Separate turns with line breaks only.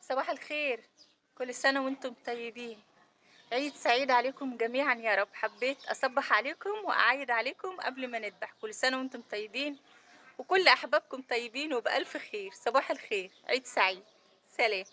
صباح الخير، كل سنة وانتم طيبين. عيد سعيد عليكم جميعا يا رب. حبيت أصبح عليكم وأعايد عليكم قبل ما نذبح. كل سنة وانتم طيبين وكل أحبابكم طيبين وبألف خير. صباح الخير، عيد سعيد. سلام.